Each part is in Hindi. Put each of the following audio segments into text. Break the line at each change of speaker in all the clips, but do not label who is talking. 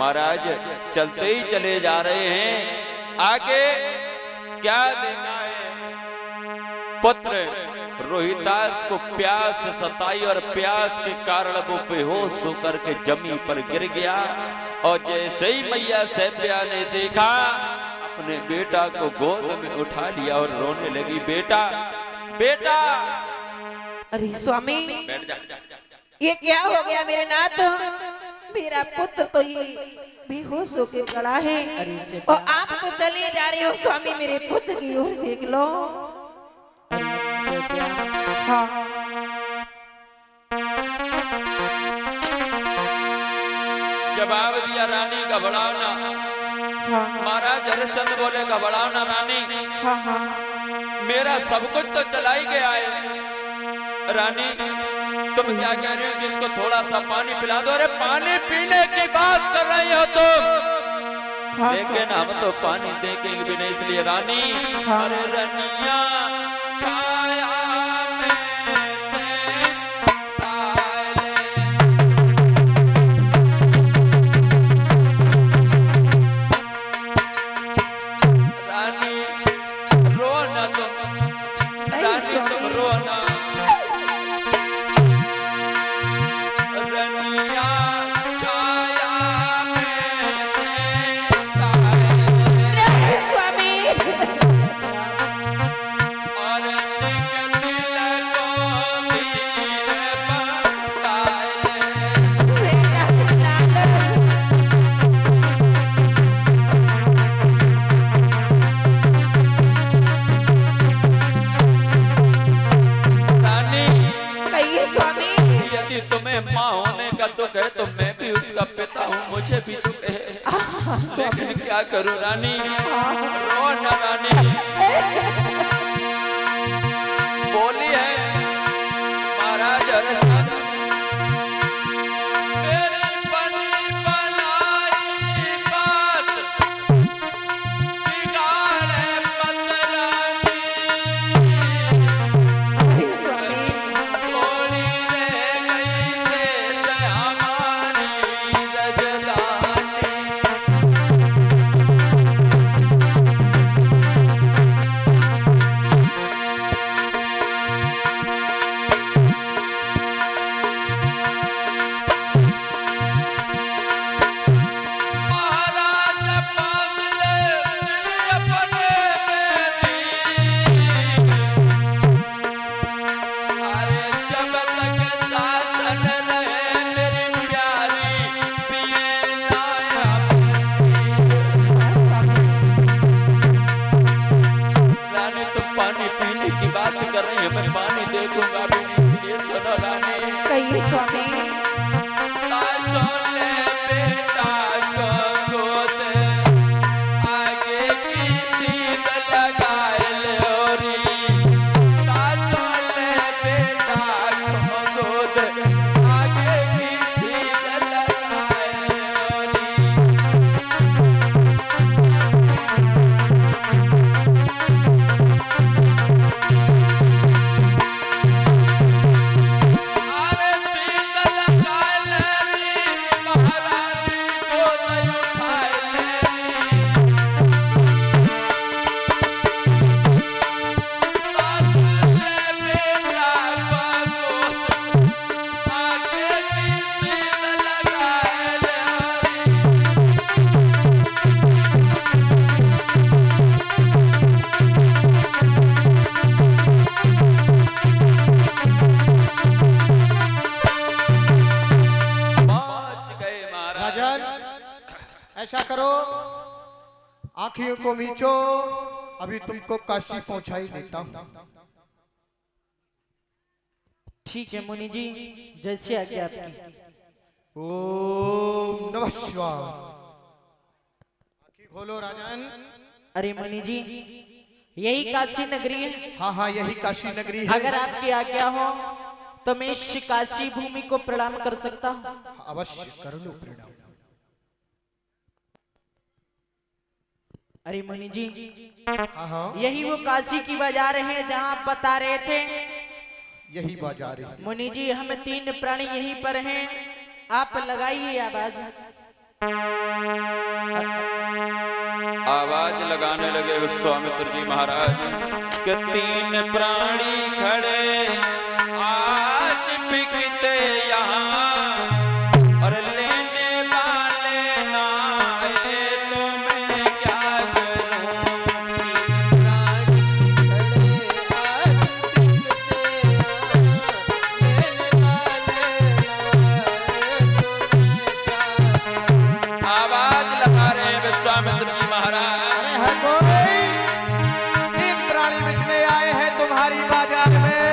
महाराज चलते ही चले जा रहे हैं। आगे क्या देखा है? पुत्र रोहितास को प्यास सताई और प्यास के कारण वो बेहोश होकर के जमीन पर गिर गया। और जैसे ही मैया सैब्या ने देखा, अपने बेटा को गोद में उठा लिया और रोने लगी, बेटा बेटा।
अरे स्वामी,
बैठ जा।
ये क्या हो गया मेरे नाथ? मेरा पुत्र तो ये बेहोश होके पड़ा है और आप तो चले जा रहे हो। स्वामी मेरे पुत्र की ओर देख लो। हाँ।
जवाब दिया, रानी घबराओ ना।
हाँ।
महाराज हरिश्चंद्र बोले, घबराओ ना रानी।
हाँ हाँ।
मेरा सब कुछ तो चला ही गया है। रानी तुम क्या कह रही हो कि इसको थोड़ा सा पानी पिला दो? अरे पानी पीने की बात कर रही हो तुम?
हाँ,
लेकिन हम तो पानी देखेंगे भी नहीं, इसलिए रानी।
हाँ।
अरे रनिया छाया में से आए। रानी रो ना तुम, रानी तुम रो ना। रनिया छाया में से आए।
स्वामी
और निकल को धीरे बताए।
मेरा नाथ।
रानी
कहिए स्वामी।
यदि तुम्हें माँ होने का दुख है तो मैं भी उसका पिता हूँ, मुझे भी दुख है। लेकिन क्या करूँ रानी? रो ना रानी। बोली है महाराज हरिश्चंद्र, मेरी बनी बनाई बात बिगाड़े मत रानी।
हे स्वामी
थोड़ी रह गई शेष हमारी रजदानी। महाराज पागले दिल अपने में दी। अरे जब तक शासन रहे मेरी प्यारी पिए ना रानी। तुम पानी पीने की बात कर रही हो, मैं पानी दे दूंगा भी नहीं, इसलिए सुनो रानी।
कहिए स्वामी।
सोने बेटा को गोद आगे की सीध लगाए लोरी। सोने बेटा को गोद आगे की सीध लगाए लोरी। अरे सीध लगाए लोरी, महारानी को नहीं उठाए लेरी। सोने बेटा को गोद आगे की सीध लगाए लोरी। पहुंच गए महाराज।
राजन ऐसा करो, आंखियों को मीचो, अभी तुमको काशी पहुंचाई देता हूं।
ठीक है मुनि जी, जैसे आज्ञा आपकी।
ओम नमः शिवाय। आंखें खोलो राजन।
अरे मुनि जी, यही काशी नगरी है।
हाँ हाँ, यही काशी नगरी है।
अगर आपकी आज्ञा हो तो मैं इस काशी भूमि को प्रणाम कर सकता हूँ।
अवश्य कर लो प्रणाम।
अरे मुनि जी,
हाँ हाँ,
यही वो काशी की बाजार है जहाँ आप बता रहे थे।
यही बाजार है।
मुनि जी, हम 3 प्राणी यहीं पर हैं, आप लगाइए आवाज।
आवाज लगाने लगे विश्वामित्र जी महाराज के 3 प्राणी खड़े आज बिकते यहाँ और लेने वाले ना आए तो मैं क्या करूं। आवाज लगा रहे हैं विश्वामित्र जी महाराज।
अरे है कोई 3 प्राणी बेचने आए हैं तुम्हारी बाजार में,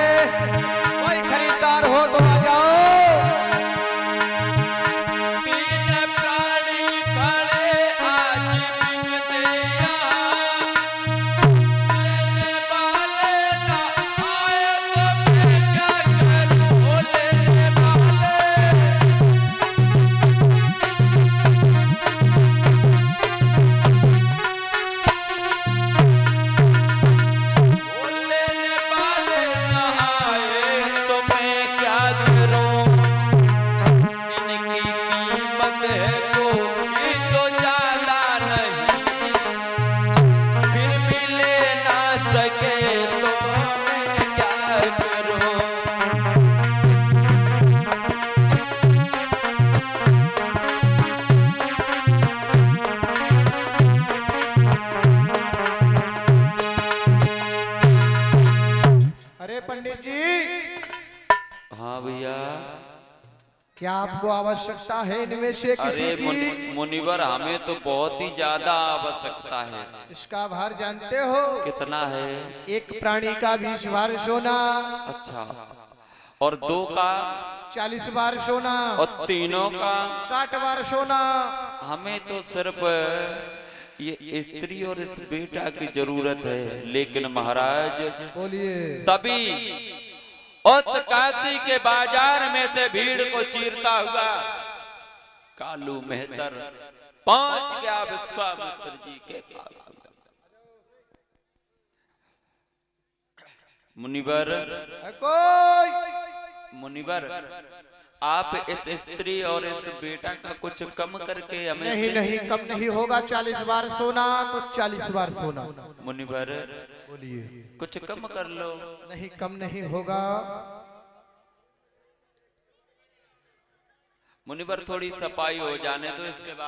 कोई खरीदार हो तो आ जाओ।
3 प्राणी खड़े आज बिकते यहाँ लेने वाले ना आए तो मैं क्या करूं। लेने वाले लेने वाले ना आए तो मैं क्या करूं। इनकी कीमत है कोई तो ज्यादा नहीं, फिर भी ले ना सके तो मैं क्या करूं।
अरे पंडित जी,
हाँ भैया।
क्या आपको आवश्यकता है इनमें से किसी
अरे
की?
मुनिवर हमें तो बहुत ही ज्यादा आवश्यकता है।
इसका भार जानते हो?
कितना है?
एक प्राणी का 20 बार सोना,
अच्छा, और 2 का
40 बार सोना,
और 3 का
60 बार सोना।
हमें तो सिर्फ ये स्त्री और इस बेटा की जरूरत है। लेकिन महाराज
बोलिए।
तभी उस काशी के बाजार में से भीड़ को चीरता हुआ कालू मेहतर पहुंच गया विश्वामित्र जी के पास। मुनिवर,
है कोई?
मुनिवर, आप इस स्त्री और इस बेटा का कुछ कम करके हमें
नहीं नहीं, कम नहीं होगा। 40 बार सोना तो 40 बार सोना।
मुनिवर,
बोलिए।
कुछ कम कर लो।
नहीं, कम नहीं होगा।
मुनिवर, थोड़ी सफाई हो जाने दो, इसके बाद